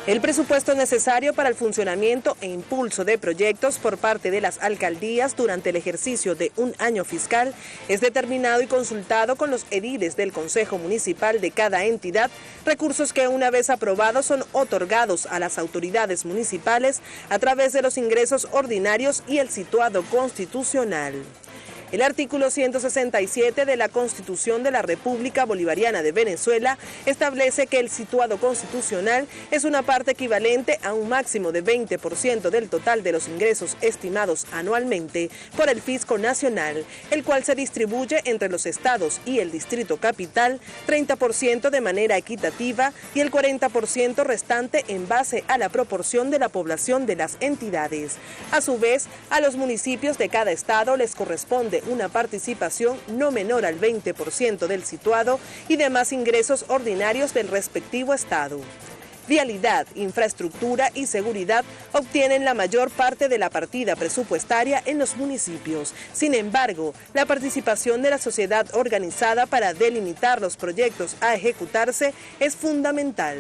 El presupuesto necesario para el funcionamiento e impulso de proyectos por parte de las alcaldías durante el ejercicio de un año fiscal es determinado y consultado con los ediles del Consejo Municipal de cada entidad, recursos que una vez aprobados son otorgados a las autoridades municipales a través de los ingresos ordinarios y el situado constitucional. El artículo 167 de la Constitución de la República Bolivariana de Venezuela establece que el situado constitucional es una parte equivalente a un máximo de 20% del total de los ingresos estimados anualmente por el Fisco Nacional, el cual se distribuye entre los estados y el Distrito Capital, 30% de manera equitativa y el 40% restante en base a la proporción de la población de las entidades. A su vez, a los municipios de cada estado les corresponde una participación no menor al 20% del situado y demás ingresos ordinarios del respectivo estado. Vialidad, infraestructura y seguridad obtienen la mayor parte de la partida presupuestaria en los municipios. Sin embargo, la participación de la sociedad organizada para delimitar los proyectos a ejecutarse es fundamental.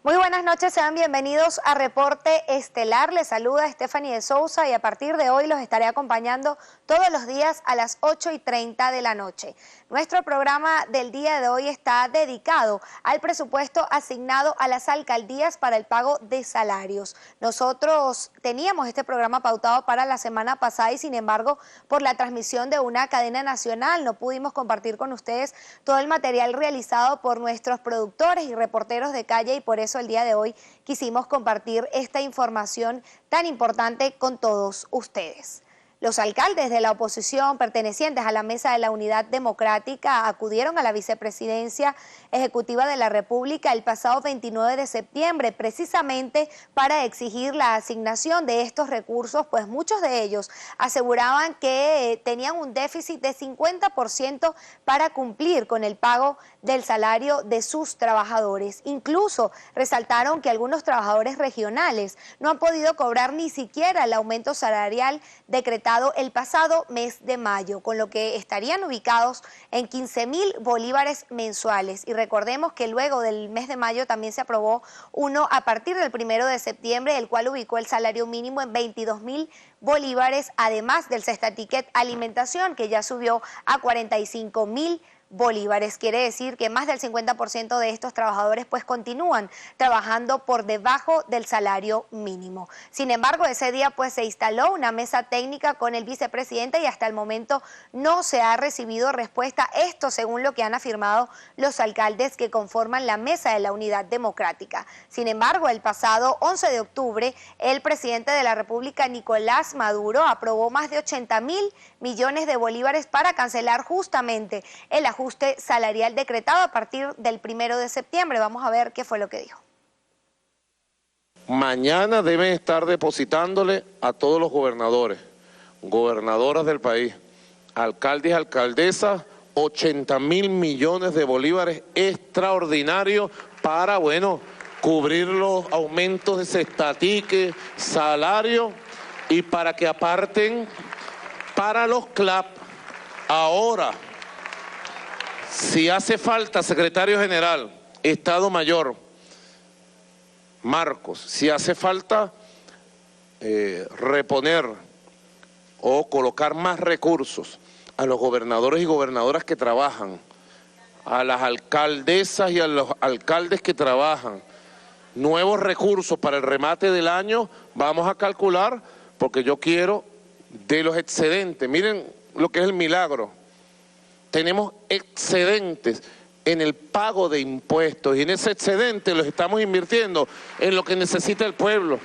Muy buenas noches, sean bienvenidos a Reporte Estelar. Les saluda Stephanie de Sousa y a partir de hoy los estaré acompañando todos los días a las 8:30 de la noche. Nuestro programa del día de hoy está dedicado al presupuesto asignado a las alcaldías para el pago de salarios. Nosotros teníamos este programa pautado para la semana pasada y sin embargo por la transmisión de una cadena nacional no pudimos compartir con ustedes todo el material realizado por nuestros productores y reporteros de calle y por eso el día de hoy quisimos compartir esta información tan importante con todos ustedes. Los alcaldes de la oposición pertenecientes a la Mesa de la Unidad Democrática acudieron a la Vicepresidencia Ejecutiva de la República el pasado 29 de septiembre precisamente para exigir la asignación de estos recursos, pues muchos de ellos aseguraban que tenían un déficit de 50% para cumplir con el pago del salario de sus trabajadores. Incluso resaltaron que algunos trabajadores regionales no han podido cobrar ni siquiera el aumento salarial decretado el pasado mes de mayo, con lo que estarían ubicados en 15.000 bolívares mensuales. Y recordemos que luego del mes de mayo también se aprobó uno a partir del 1 de septiembre, el cual ubicó el salario mínimo en 22.000 bolívares, además del cesta ticket alimentación, que ya subió a 45.000 bolívares. Quiere decir que más del 50% de estos trabajadores pues continúan trabajando por debajo del salario mínimo. Sin embargo, ese día pues se instaló una mesa técnica con el vicepresidente y hasta el momento no se ha recibido respuesta. Esto según lo que han afirmado los alcaldes que conforman la Mesa de la Unidad Democrática. Sin embargo, el pasado 11 de octubre, el presidente de la República, Nicolás Maduro, aprobó más de 80.000 millones de bolívares para cancelar justamente el ajuste salarial decretado a partir del 1 de septiembre. Vamos a ver qué fue lo que dijo. Mañana deben estar depositándole a todos los gobernadores, gobernadoras del país, alcaldes y alcaldesas, 80.000 millones de bolívares extraordinarios para, bueno, cubrir los aumentos de cesta ticket, salario y para que aparten para los CLAP. Ahora, si hace falta secretario general, Estado Mayor, Marcos, si hace falta reponer o colocar más recursos a los gobernadores y gobernadoras que trabajan, a las alcaldesas y a los alcaldes que trabajan, nuevos recursos para el remate del año, vamos a calcular, porque yo quiero de los excedentes, miren lo que es el milagro. Tenemos excedentes en el pago de impuestos y en ese excedente los estamos invirtiendo en lo que necesita el pueblo.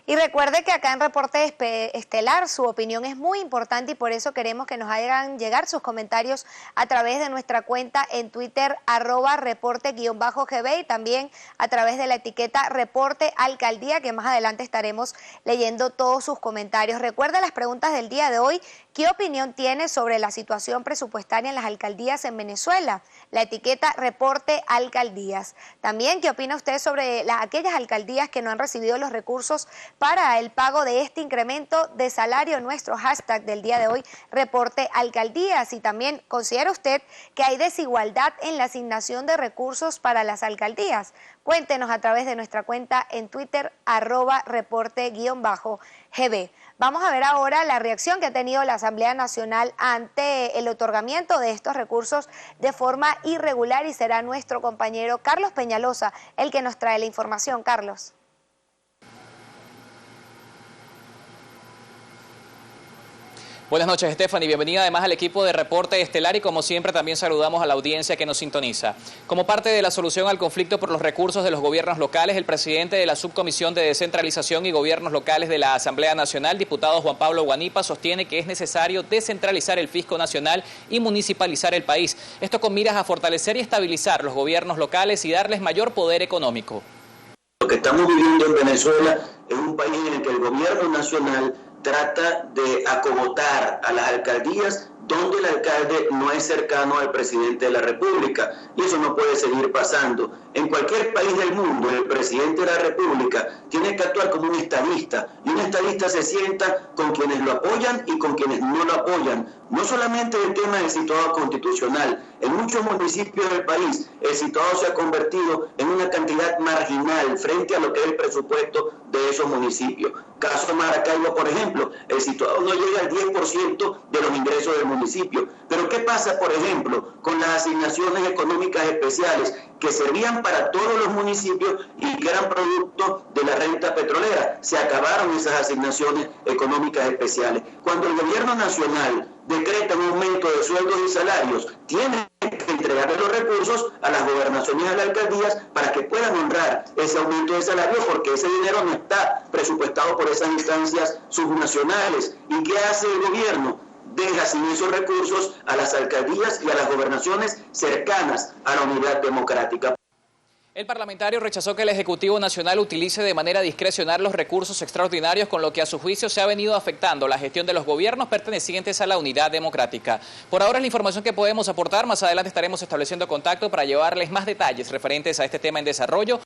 Y recuerde que acá en Reporte Estelar su opinión es muy importante y por eso queremos que nos hagan llegar sus comentarios a través de nuestra cuenta en Twitter @reporte_gb y también a través de la etiqueta Reporte Alcaldía, que más adelante estaremos leyendo todos sus comentarios. Recuerda las preguntas del día de hoy. ¿Qué opinión tiene sobre la situación presupuestaria en las alcaldías en Venezuela? La etiqueta Reporte Alcaldías. También, ¿qué opina usted sobre aquellas alcaldías que no han recibido los recursos para el pago de este incremento de salario. Nuestro hashtag del día de hoy, Reporte Alcaldías. Y también, ¿considera usted que hay desigualdad en la asignación de recursos para las alcaldías? Cuéntenos a través de nuestra cuenta en Twitter, @reporte_GB. Vamos a ver ahora la reacción que ha tenido la Asamblea Nacional ante el otorgamiento de estos recursos de forma irregular, y será nuestro compañero Carlos Peñalosa el que nos trae la información. Carlos. Buenas noches, Stephanie. Bienvenida además al equipo de Reporte Estelar, y como siempre también saludamos a la audiencia que nos sintoniza. Como parte de la solución al conflicto por los recursos de los gobiernos locales, el presidente de la Subcomisión de Descentralización y Gobiernos Locales de la Asamblea Nacional, diputado Juan Pablo Guanipa, sostiene que es necesario descentralizar el fisco nacional y municipalizar el país. Esto con miras a fortalecer y estabilizar los gobiernos locales y darles mayor poder económico. Lo que estamos viviendo en Venezuela es un país en el que el gobierno nacional trata de acogotar a las alcaldías donde el alcalde no es cercano al presidente de la República, y eso no puede seguir pasando. En cualquier país del mundo, el presidente de la República tiene que actuar como un estadista, y un estadista se sienta con quienes lo apoyan y con quienes no lo apoyan. No solamente el tema del situado constitucional, en muchos municipios del país el situado se ha convertido en una cantidad marginal frente a lo que es el presupuesto de esos municipios. Caso Maracaibo, por ejemplo, el situado no llega al 10% de los ingresos del municipio. Pero ¿qué pasa, por ejemplo, con las asignaciones económicas especiales que servían para todos los municipios y que eran producto de la renta petrolera? Se acabaron esas asignaciones económicas especiales. Cuando el gobierno nacional decreta un aumento de sueldos y salarios, tiene que entregarle los recursos a las gobernaciones y a las alcaldías para que puedan honrar ese aumento de salario, porque ese dinero no está presupuestado por esas instancias subnacionales. ¿Y qué hace el gobierno? Deja sin esos recursos a las alcaldías y a las gobernaciones cercanas a la unidad democrática. El parlamentario rechazó que el Ejecutivo Nacional utilice de manera discrecional los recursos extraordinarios, con lo que a su juicio se ha venido afectando la gestión de los gobiernos pertenecientes a la unidad democrática. Por ahora es la información que podemos aportar. Más adelante estaremos estableciendo contacto para llevarles más detalles referentes a este tema en desarrollo.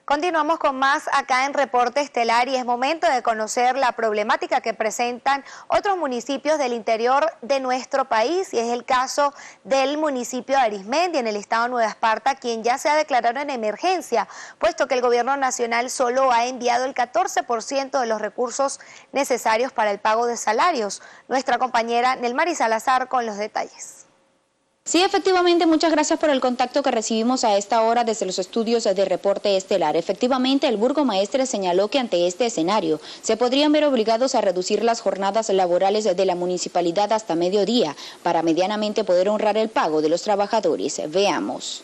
Continuamos con más acá en Reporte Estelar, y es momento de conocer la problemática que presentan otros municipios del interior de nuestro país, y es el caso del municipio de Arismendi, en el estado de Nueva Esparta, quien ya se ha declarado en emergencia, puesto que el gobierno nacional solo ha enviado el 14% de los recursos necesarios para el pago de salarios. Nuestra compañera Nelmari Salazar con los detalles. Sí, efectivamente, muchas gracias por el contacto que recibimos a esta hora desde los estudios de Reporte Estelar. Efectivamente, el burgomaestre señaló que ante este escenario se podrían ver obligados a reducir las jornadas laborales de la municipalidad hasta mediodía para medianamente poder honrar el pago de los trabajadores. Veamos.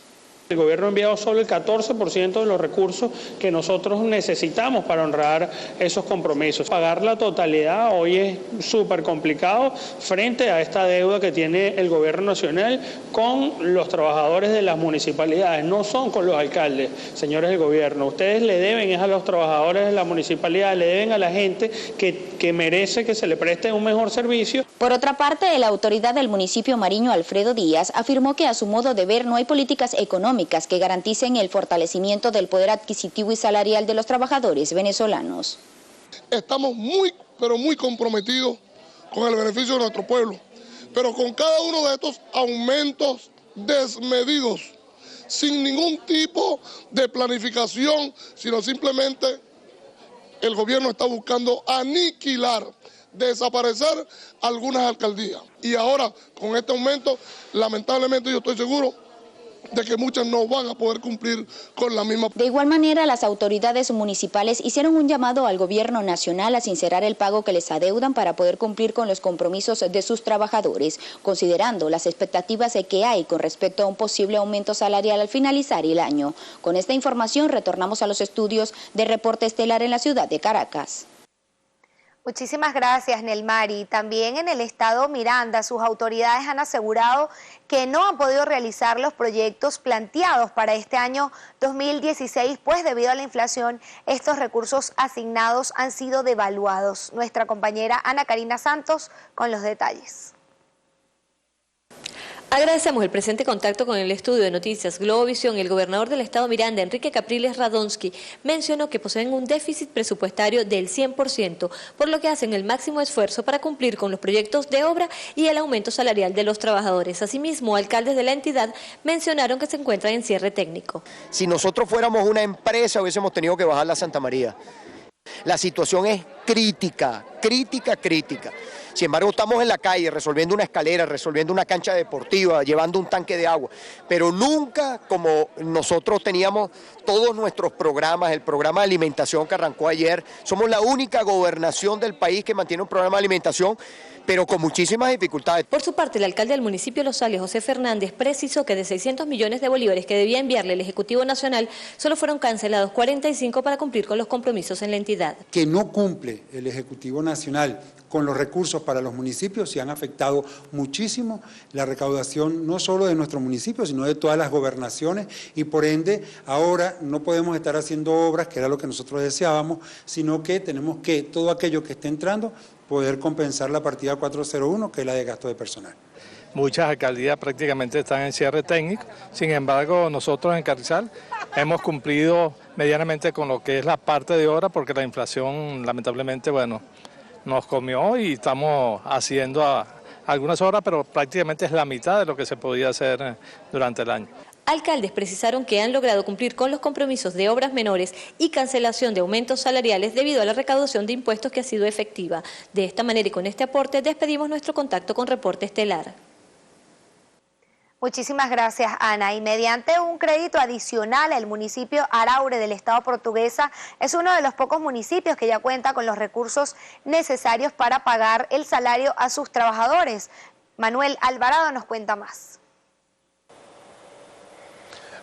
El gobierno ha enviado solo el 14% de los recursos que nosotros necesitamos para honrar esos compromisos. Pagar la totalidad hoy es súper complicado frente a esta deuda que tiene el gobierno nacional con los trabajadores de las municipalidades. No son con los alcaldes, señores del gobierno. Ustedes le deben es a los trabajadores de la municipalidad, le deben a la gente que merece que se le preste un mejor servicio. Por otra parte, la autoridad del municipio Mariño, Alfredo Díaz, afirmó que a su modo de ver no hay políticas económicas que garanticen el fortalecimiento del poder adquisitivo y salarial de los trabajadores venezolanos. Estamos muy, pero muy comprometidos con el beneficio de nuestro pueblo, pero con cada uno de estos aumentos desmedidos, sin ningún tipo de planificación, sino simplemente el gobierno está buscando aniquilar, desaparecer algunas alcaldías. Y ahora, con este aumento, lamentablemente yo estoy seguro de que muchas no van a poder cumplir con la misma. De igual manera, las autoridades municipales hicieron un llamado al gobierno nacional a sincerar el pago que les adeudan para poder cumplir con los compromisos de sus trabajadores, considerando las expectativas que hay con respecto a un posible aumento salarial al finalizar el año. Con esta información retornamos a los estudios de Reporte Estelar en la ciudad de Caracas. Muchísimas gracias, Nelmari. También en el estado Miranda, sus autoridades han asegurado que no han podido realizar los proyectos planteados para este año 2016, pues debido a la inflación, estos recursos asignados han sido devaluados. Nuestra compañera Ana Karina Santos con los detalles. Agradecemos el presente contacto con el estudio de Noticias Globovisión. El gobernador del estado Miranda, Enrique Capriles Radonsky, mencionó que poseen un déficit presupuestario del 100%, por lo que hacen el máximo esfuerzo para cumplir con los proyectos de obra y el aumento salarial de los trabajadores. Asimismo, alcaldes de la entidad mencionaron que se encuentran en cierre técnico. Si nosotros fuéramos una empresa, hubiésemos tenido que bajar la Santa María. La situación es crítica, crítica. Sin embargo, estamos en la calle resolviendo una escalera, resolviendo una cancha deportiva, llevando un tanque de agua, pero nunca como nosotros teníamos todos nuestros programas, el programa de alimentación que arrancó ayer. Somos la única gobernación del país que mantiene un programa de alimentación, pero con muchísimas dificultades. Por su parte, el alcalde del municipio de Los Sales, José Fernández, precisó que de 600 millones de bolívares que debía enviarle el Ejecutivo Nacional, solo fueron cancelados 45 para cumplir con los compromisos en la entidad. Que no cumple el Ejecutivo Nacional con los recursos para los municipios, se han afectado muchísimo la recaudación no solo de nuestro municipio, sino de todas las gobernaciones, y por ende ahora no podemos estar haciendo obras, que era lo que nosotros deseábamos, sino que tenemos que todo aquello que esté entrando poder compensar la partida 401, que es la de gasto de personal. Muchas alcaldías prácticamente están en cierre técnico, sin embargo nosotros en Carrizal hemos cumplido medianamente con lo que es la parte de obra, porque la inflación lamentablemente, bueno, nos comió y estamos haciendo algunas obras, pero prácticamente es la mitad de lo que se podía hacer durante el año. Alcaldes precisaron que han logrado cumplir con los compromisos de obras menores y cancelación de aumentos salariales debido a la recaudación de impuestos que ha sido efectiva. De esta manera y con este aporte despedimos nuestro contacto con Reporte Estelar. Muchísimas gracias, Ana. Y mediante un crédito adicional, el municipio Araure del estado Portuguesa es uno de los pocos municipios que ya cuenta con los recursos necesarios para pagar el salario a sus trabajadores. Manuel Alvarado nos cuenta más.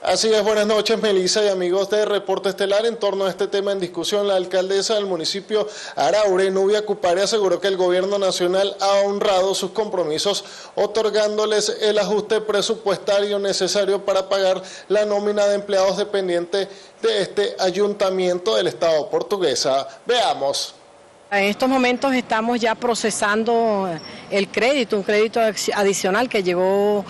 Así es, buenas noches, Melissa y amigos de Reporte Estelar. En torno a este tema en discusión, la alcaldesa del municipio Araure, Nubia Cupari, aseguró que el gobierno nacional ha honrado sus compromisos, otorgándoles el ajuste presupuestario necesario para pagar la nómina de empleados dependientes de este ayuntamiento del estado Portuguesa. Veamos. En estos momentos estamos ya procesando el crédito, un crédito adicional que llegó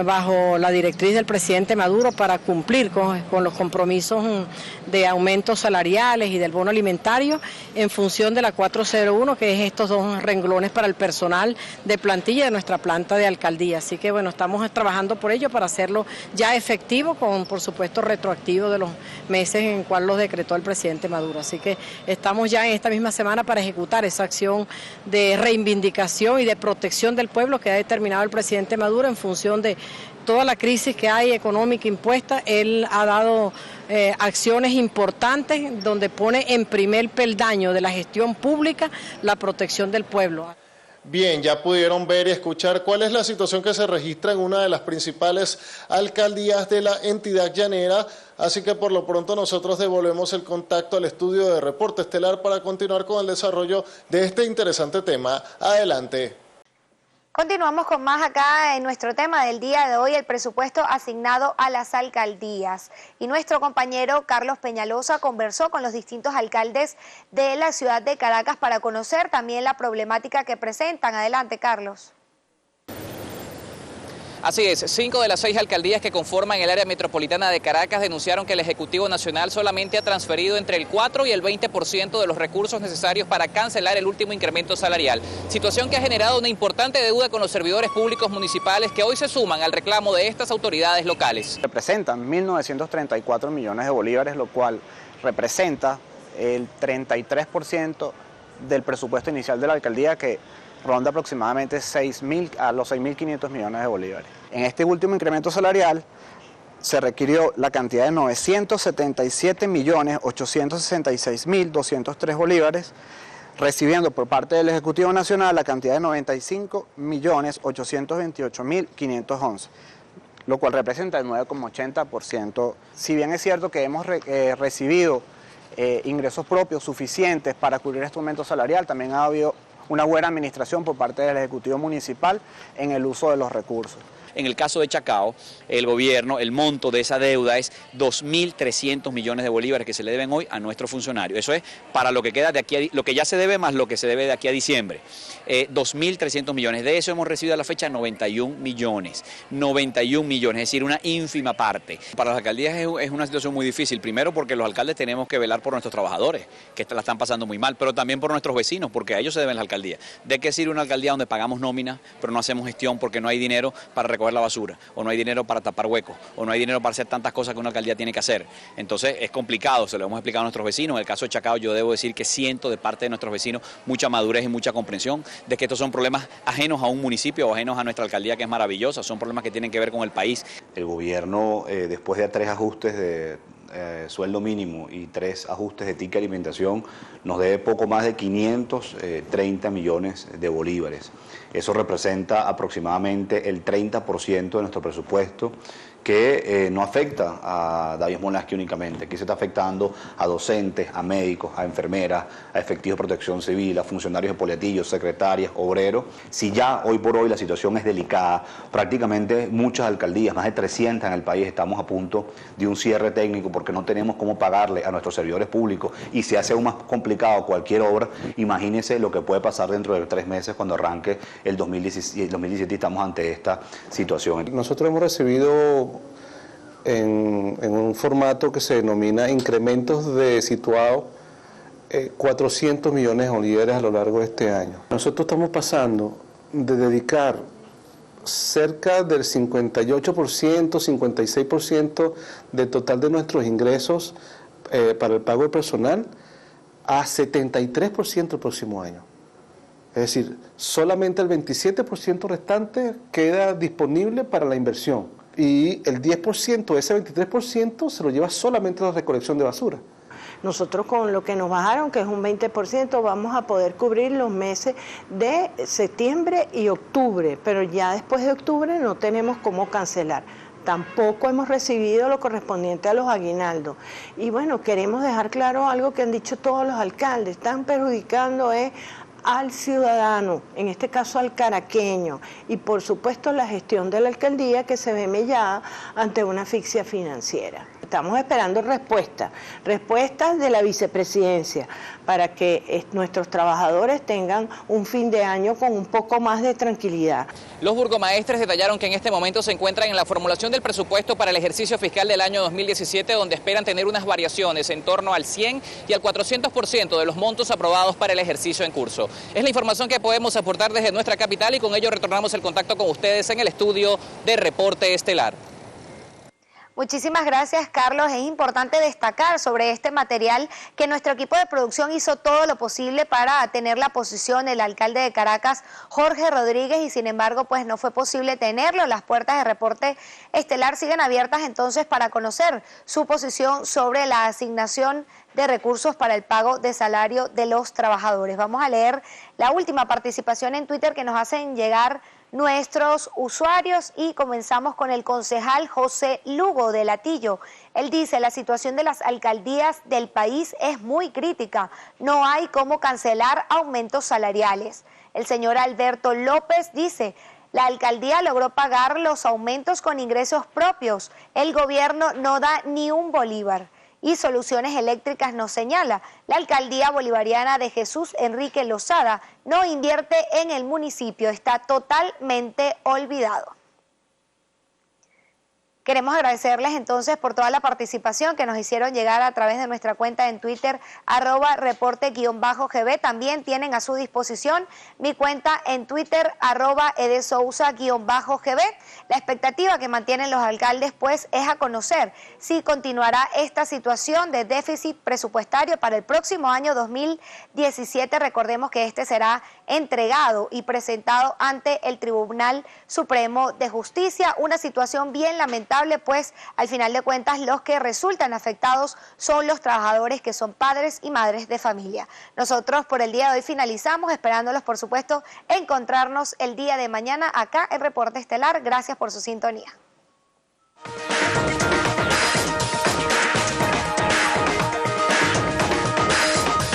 bajo la directriz del presidente Maduro para cumplir con los compromisos de aumentos salariales y del bono alimentario en función de la 401, que es estos dos renglones para el personal de plantilla de nuestra planta de alcaldía. Así que bueno, estamos trabajando por ello para hacerlo ya efectivo, con por supuesto retroactivo de los meses en cual los decretó el presidente Maduro. Así que estamos ya en esta misma semana para ejecutar esa acción de reivindicación y de protección del pueblo que ha determinado el presidente Maduro en función de toda la crisis que hay económica impuesta. Él ha dado acciones importantes donde pone en primer peldaño de la gestión pública la protección del pueblo. Bien, ya pudieron ver y escuchar cuál es la situación que se registra en una de las principales alcaldías de la entidad llanera, así que por lo pronto nosotros devolvemos el contacto al estudio de Reporte Estelar para continuar con el desarrollo de este interesante tema. Adelante. Continuamos con más acá en nuestro tema del día de hoy, el presupuesto asignado a las alcaldías. Y nuestro compañero Carlos Peñalosa conversó con los distintos alcaldes de la ciudad de Caracas para conocer también la problemática que presentan. Adelante, Carlos. Así es, 5 de las 6 alcaldías que conforman el área metropolitana de Caracas denunciaron que el Ejecutivo Nacional solamente ha transferido entre el 4 y el 20% de los recursos necesarios para cancelar el último incremento salarial. Situación que ha generado una importante deuda con los servidores públicos municipales que hoy se suman al reclamo de estas autoridades locales. Representan 1.934 millones de bolívares, lo cual representa el 33% del presupuesto inicial de la alcaldía, que ronda aproximadamente a los 6.500 millones de bolívares. En este último incremento salarial se requirió la cantidad de 977.866.203 bolívares, recibiendo por parte del Ejecutivo Nacional la cantidad de 95.828.511, lo cual representa el 9,80%. Si bien es cierto que hemos recibido ingresos propios suficientes para cubrir este aumento salarial, también ha habido una buena administración por parte del Ejecutivo Municipal en el uso de los recursos. En el caso de Chacao, el gobierno, el monto de esa deuda es 2.300 millones de bolívares que se le deben hoy a nuestros funcionarios. Eso es para lo que queda de aquí a, lo que ya se debe más lo que se debe de aquí a diciembre. 2.300 millones. De eso hemos recibido a la fecha 91 millones. 91 millones, es decir, una ínfima parte. Para las alcaldías es una situación muy difícil. Primero porque los alcaldes tenemos que velar por nuestros trabajadores, que la están pasando muy mal, pero también por nuestros vecinos, porque a ellos se deben la alcaldía. ¿De qué sirve una alcaldía donde pagamos nómina, pero no hacemos gestión porque no hay dinero para recoger la basura, o no hay dinero para tapar huecos, o no hay dinero para hacer tantas cosas que una alcaldía tiene que hacer? Entonces es complicado, se lo hemos explicado a nuestros vecinos. En el caso de Chacao yo debo decir que siento de parte de nuestros vecinos mucha madurez y mucha comprensión de que estos son problemas ajenos a un municipio o ajenos a nuestra alcaldía, que es maravillosa, son problemas que tienen que ver con el país. El gobierno, después de 3 ajustes de sueldo mínimo y 3 ajustes de ticket de alimentación, nos debe poco más de 530 millones de bolívares. Eso representa aproximadamente el 30% de nuestro presupuesto, que no afecta a David Molasky únicamente, aquí se está afectando a docentes, a médicos, a enfermeras, a efectivos de protección civil, a funcionarios de poliatillos, secretarias, obreros. Si ya hoy por hoy la situación es delicada, prácticamente muchas alcaldías, más de 300 en el país, estamos a punto de un cierre técnico porque no tenemos cómo pagarle a nuestros servidores públicos y se hace aún más complicado cualquier obra. Imagínense lo que puede pasar dentro de 3 meses cuando arranque el 2017 y estamos ante esta situación. Nosotros hemos recibido en un formato que se denomina incrementos de situado 400 millones de bolívares a lo largo de este año. Nosotros estamos pasando de dedicar cerca del 58%, 56% del total de nuestros ingresos para el pago de personal a 73% el próximo año. Es decir, solamente el 27% restante queda disponible para la inversión. Y el 10% de ese 23% se lo lleva solamente a la recolección de basura. Nosotros con lo que nos bajaron, que es un 20%, vamos a poder cubrir los meses de septiembre y octubre, pero ya después de octubre no tenemos cómo cancelar. Tampoco hemos recibido lo correspondiente a los aguinaldos. Y bueno, queremos dejar claro algo que han dicho todos los alcaldes, están perjudicando al ciudadano, en este caso al caraqueño, y por supuesto la gestión de la alcaldía que se ve mellada ante una asfixia financiera. Estamos esperando respuestas de la vicepresidencia para que nuestros trabajadores tengan un fin de año con un poco más de tranquilidad. Los burgomaestres detallaron que en este momento se encuentran en la formulación del presupuesto para el ejercicio fiscal del año 2017, donde esperan tener unas variaciones en torno al 100 y al 400% de los montos aprobados para el ejercicio en curso. Es la información que podemos aportar desde nuestra capital y con ello retornamos el contacto con ustedes en el estudio de Reporte Estelar. Muchísimas gracias, Carlos. Es importante destacar sobre este material que nuestro equipo de producción hizo todo lo posible para tener la posición del alcalde de Caracas, Jorge Rodríguez, y sin embargo pues no fue posible tenerlo. Las puertas de Reporte Estelar siguen abiertas entonces para conocer su posición sobre la asignación de recursos para el pago de salario de los trabajadores. Vamos a leer la última participación en Twitter que nos hacen llegar nuestros usuarios y comenzamos con el concejal José Lugo de Latillo. Él dice: la situación de las alcaldías del país es muy crítica, no hay cómo cancelar aumentos salariales. El señor Alberto López dice: la alcaldía logró pagar los aumentos con ingresos propios, el gobierno no da ni un bolívar. Y Soluciones Eléctricas nos señala: la alcaldía bolivariana de Jesús Enrique Lozada no invierte en el municipio, está totalmente olvidado. Queremos agradecerles entonces por toda la participación que nos hicieron llegar a través de nuestra cuenta en Twitter, @reporte_GB. También tienen a su disposición mi cuenta en Twitter, @edesousa_GB. La expectativa que mantienen los alcaldes pues es a conocer si continuará esta situación de déficit presupuestario para el próximo año 2017. Recordemos que este será entregado y presentado ante el Tribunal Supremo de Justicia. Una situación bien lamentable, pues al final de cuentas los que resultan afectados son los trabajadores que son padres y madres de familia. Nosotros por el día de hoy finalizamos, esperándolos por supuesto encontrarnos el día de mañana acá en Reporte Estelar. Gracias por su sintonía.